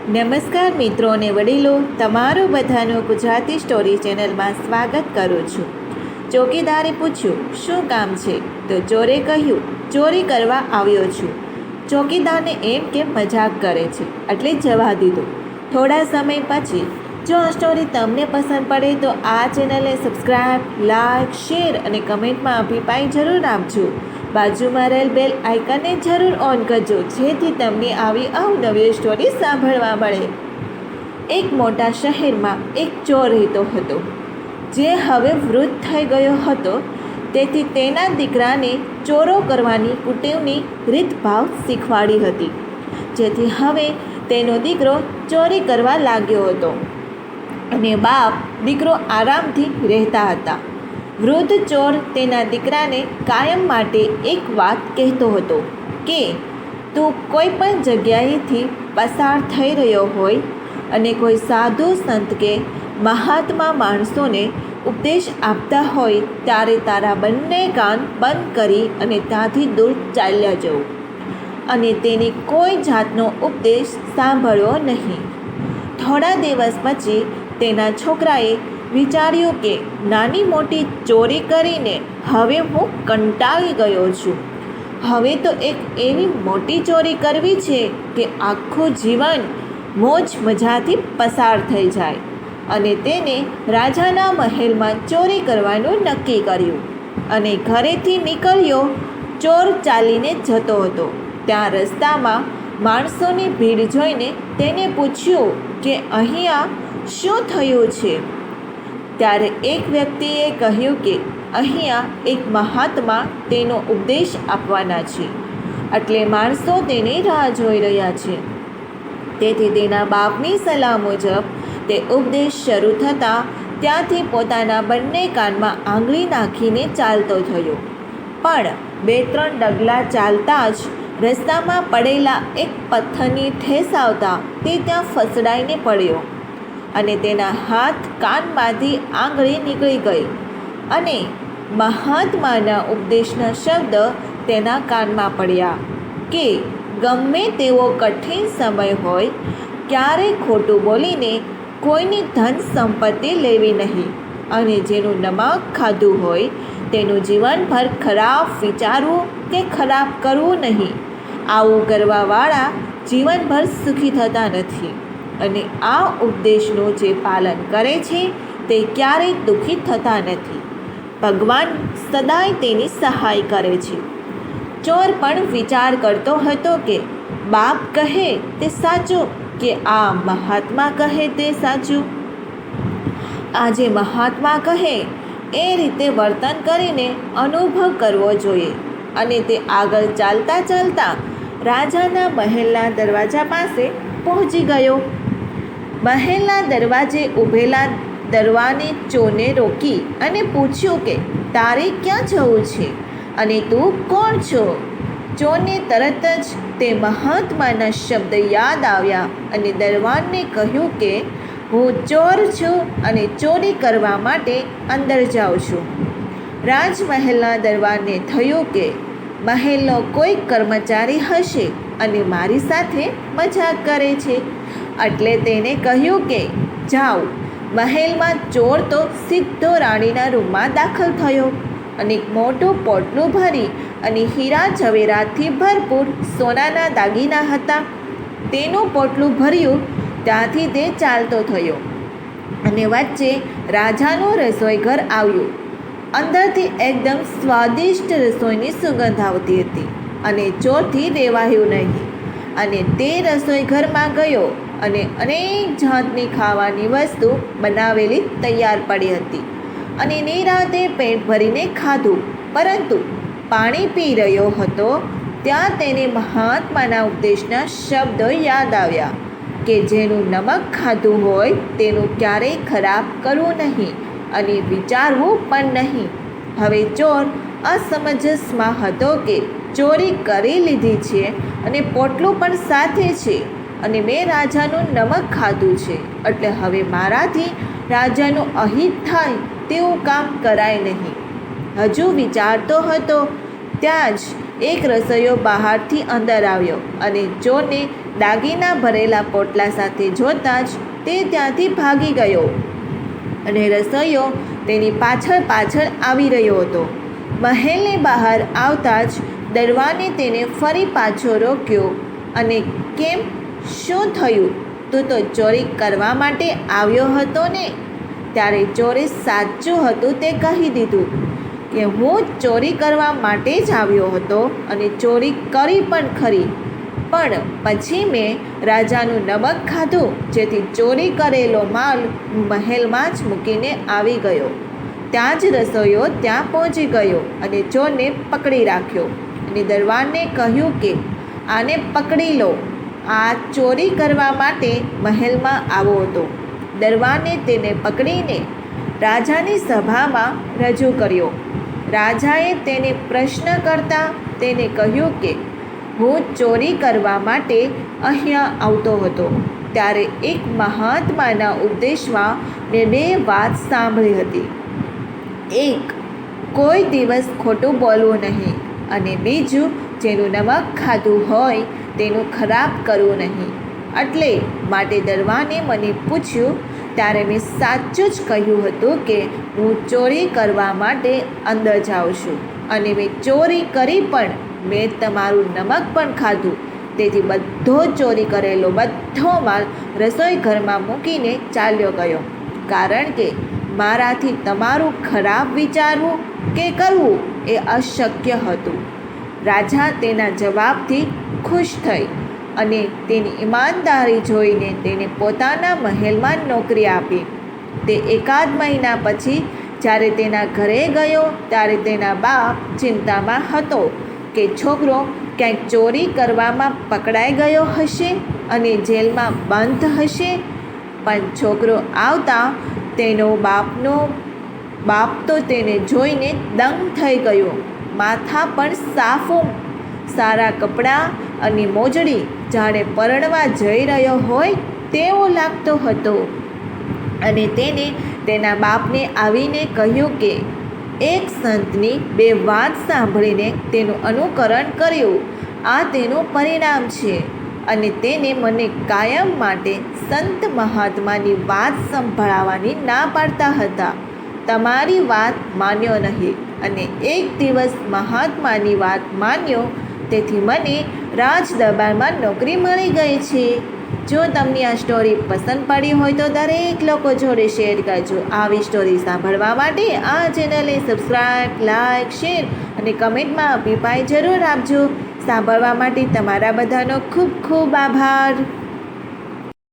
નમસ્કાર મિત્રો અને વડીલો, તમારું બધાનું ગુજરાતી સ્ટોરી ચેનલમાં સ્વાગત કરું છું. ચોકીદારે પૂછ્યું, શું કામ છે? તો ચોરે કહ્યું, ચોરી કરવા આવ્યો છું. ચોકીદારને એમ કે મજાક કરે છે એટલે જવા દીધું. થોડા સમય પછી, જો આ સ્ટોરી તમને પસંદ પડે તો આ ચેનલને સબસ્ક્રાઈબ, લાઈક, શેર અને કમેન્ટમાં અભિપ્રાય જરૂર આપજો. બાજુમાં રહેલ બેલ આઇકનને જરૂર ઓન કરજો, જેથી તમને આવી અવનવી સ્ટોરી સાંભળવા મળે. એક મોટા શહેરમાં એક ચોર રહેતો હતો, જે હવે વૃદ્ધ થઈ ગયો હતો. તેથી તેના દીકરાને ચોરો કરવાની કુટેવની રીતભાવ શીખવાડી હતી, જેથી હવે તેનો દીકરો ચોરી કરવા લાગ્યો હતો અને બાપ દીકરો આરામથી રહેતા હતા. વૃદ્ધ ચોર તેના દીકરાને કાયમ માટે એક વાત કહેતો હતો કે તું કોઈ પણ જગ્યાએથી પસાર થઈ રહ્યો હોય અને કોઈ સાધુ સંત કે મહાત્મા માણસોને ઉપદેશ આપતા હોય ત્યારે તારા બંને કાન બંધ કરી અને ત્યાંથી દૂર ચાલ્યા જવું અને તેની કોઈ જાતનો ઉપદેશ સાંભળવો નહીં. થોડા દિવસ પછી તેના છોકરાએ વિચાર્યું કે નાની મોટી ચોરી કરીને હવે હું કંટાળી ગયો છું. હવે તો એક એવી મોટી ચોરી કરવી છે કે આખું જીવન મોજ મજાથી પસાર થઈ જાય. અને તેને રાજાના મહેલમાં ચોરી કરવાનું નક્કી કર્યું અને ઘરેથી નીકળ્યો. ચોર ચાલીને જતો હતો. ત્યાં રસ્તામાં માણસોની ભીડ જોઈને તેને પૂછ્યું કે અહીંયા શું થયું છે? ત્યારે એક વ્યક્તિએ કહ્યું કે અહીંયા એક મહાત્મા તેનો ઉપદેશ આપવાના છે, એટલે માણસો તેની રાહ જોઈ રહ્યા છે. તેથી તેના બાપની સલાહ મુજબ તે ઉપદેશ શરૂ થતાં ત્યાંથી પોતાના બંને કાનમાં આંગળી નાખીને ચાલતો થયો. પણ 2-3 ડગલા ચાલતા જ રસ્તામાં પડેલા એક પથ્થરની ઠેસ આવતા તે ત્યાં ફસડાઈને પડ્યો અને તેના હાથ કાનમાંથી આંગળી નીકળી ગઈ અને મહાત્માના ઉપદેશના શબ્દ તેના કાનમાં પડ્યા કે ગમે તેવો કઠિન સમય હોય, ક્યારેય ખોટું બોલીને કોઈની ધન સંપત્તિ લેવી નહીં અને જેનું નમક ખાધું હોય તેનું જીવનભર ખરાબ વિચારવું કે ખરાબ કરવું નહીં. આવું કરવાવાળા જીવનભર સુખી થતા નથી અને આ ઉપદેશનું જે પાલન કરે છે તે ક્યારેય દુઃખી થતા નથી. ભગવાન સદાય તેની સહાય કરે છે. ચોર પણ વિચાર કરતો હતો કે બાપ કહે તે સાચું કે આ મહાત્મા કહે તે સાચું. આજે મહાત્મા કહે એ રીતે વર્તન કરીને અનુભવ કરવો જોઈએ. અને તે આગળ ચાલતા ચાલતા રાજાના મહેલના દરવાજા પાસે પહોંચી ગયો. મહેલના દરવાજે ઊભેલા દરવાની ચોરને રોકી અને પૂછ્યું કે તારે ક્યાં જવું છે અને તું કોણ છો? ચોરને તરત જ તે મહાત્માના શબ્દ યાદ આવ્યા અને દરવાનને કહ્યું કે હું ચોર છું અને ચોરી કરવા માટે અંદર જાઉં છું. રાજમહેલના દરવાનને થયું કે મહેલનો કોઈ કર્મચારી હશે અને મારી સાથે મજાક કરે છે, એટલે તેને કહ્યું કે જાઓ. મહેલમાં ચોર તો સીધો રાણીના રૂમમાં દાખલ થયો અને એક મોટું પોટલું ભરી અને હીરા ઝવેરાતથી ભરપૂર સોનાના દાગીના હતા તેનું પોટલું ભર્યું. ત્યાંથી તે ચાલતો થયો અને વચ્ચે રાજાનું રસોઈઘર આવ્યું. અંદરથી એકદમ સ્વાદિષ્ટ રસોઈની સુગંધ આવતી હતી અને ચોરથી રહેવાયું નહીં. અને તે રસોઈઘરમાં ગયો અને અનેક જાતની ખાવાની વસ્તુ બનાવેલી તૈયાર પડી હતી અને નિરાંતે પેટ ભરીને ખાધું. પરંતુ પાણી પી રહ્યો હતો ત્યાં તેને મહાત્માના ઉપદેશના શબ્દો યાદ આવ્યા કે જેનું નમક ખાધું હોય તેનું ક્યારેય ખરાબ કરવું નહીં અને વિચારવું પણ નહીં. હવે ચોર અસમંજસમાં હતો કે ચોરી કરી લીધી છે અને પોટલું પણ સાથે છે અને મેં રાજાનું નમક ખાધું છે, એટલે હવે મારાથી રાજાનું અહિત થાય તેવું કામ કરાય નહીં. હજુ વિચારતો હતો ત્યાં જ એક રસોઈયો બહારથી અંદર આવ્યો અને ચોરને દાગીના ભરેલા પોટલા સાથે જોતાં જ તે ત્યાંથી ભાગી ગયો અને રસોઈયો તેની પાછળ પાછળ આવી રહ્યો હતો. મહેલની બહાર આવતા જ દરવાને તેને ફરી પાછો રોક્યો અને કેમ, શું થયું? તું તો ચોરી કરવા માટે આવ્યો હતો ને? ત્યારે ચોરે સાચું હતું તે કહી દીધું કે હું ચોરી કરવા માટે જ આવ્યો હતો અને ચોરી કરી પણ ખરી, પણ પછી મેં રાજાનું નમક ખાધું, જેથી ચોરી કરેલો માલ હું મહેલમાં જ મૂકીને આવી ગયો. ત્યાં જ રસોઈયો ત્યાં પહોંચી ગયો અને ચોરને પકડી રાખ્યો અને દરવાનને કહ્યું કે આને પકડી લો, આ ચોરી કરવા માટે મહેલમાં આવ્યો હતો. દરવાને તેને પકડીને રાજાની સભામાં રજૂ કર્યો. રાજાએ તેને પ્રશ્ન કરતા તેને કહ્યું કે હું ચોરી કરવા માટે અહીંયા આવતો હતો, ત્યારે એક મહાત્માના ઉપદેશમાં મેં 2 વાત સાંભળી હતી. એક, કોઈ દિવસ ખોટું બોલવું નહીં, અને બીજું, જેનું નમક ખાધું હોય તેનું ખરાબ કરવું નહીં. એટલે માટે દરવાને મને પૂછ્યું ત્યારે મેં સાચું જ કહ્યું હતું કે હું ચોરી કરવા માટે અંદર જાઉં છું, અને મેં ચોરી કરી, પણ મેં તમારું નમક પણ ખાધું. તેથી બધો ચોરી કરેલો બધો માલ રસોઈ ઘરમાં મૂકીને ચાલ્યો ગયો, કારણ કે મારાથી તમારું ખરાબ વિચારવું કે કરવું એ અશક્ય હતું. રાજા તેના જવાબથી ખુશ થઈ અને તેની ઈમાનદારી જોઈને તેને પોતાના મહેલમાં નોકરી આપી. તે 1 મહિના પછી જ્યારે તેના ઘરે ગયો ત્યારે તેના બાપ ચિંતામાં હતો કે છોકરો ક્યાંક ચોરી કરવામાં પકડાઈ ગયો હશે અને જેલમાં બંધ હશે. પણ છોકરો આવતા તેનો બાપ તો તેને જોઈને દંગ થઈ ગયો. માથા પર સાફો, સારા કપડાં અને મોજડી, જાણે પરણવા જઈ રહ્યો હોય તેવો લાગતો હતો. અને તેને તેના બાપને આવીને કહ્યું કે એક સંતની 2 વાત સાંભળીને તેનું અનુકરણ કર્યું, આ તેનું પરિણામ છે. અને તેને મને કાયમ માટે સંત મહાત્માની વાત સંભળાવવાની ના પાડતા હતા. તમારી વાત માન્યો નહીં, અને એક દિવસ મહાત્માની વાત માન્યો, તેથી મને રાજદરબારમાં નોકરી મળી ગઈ છે. જો તમને આ સ્ટોરી પસંદ પડી હોય તો દરેક લોકો જોડે શેર કરજો. આવી સ્ટોરી સાંભળવા માટે આ ચેનલને સબસ્ક્રાઈબ, લાઈક, શેર અને કમેન્ટમાં અભિપ્રાય જરૂર આપજો. સાંભળવા માટે તમારા બધાનો ખૂબ ખૂબ આભાર.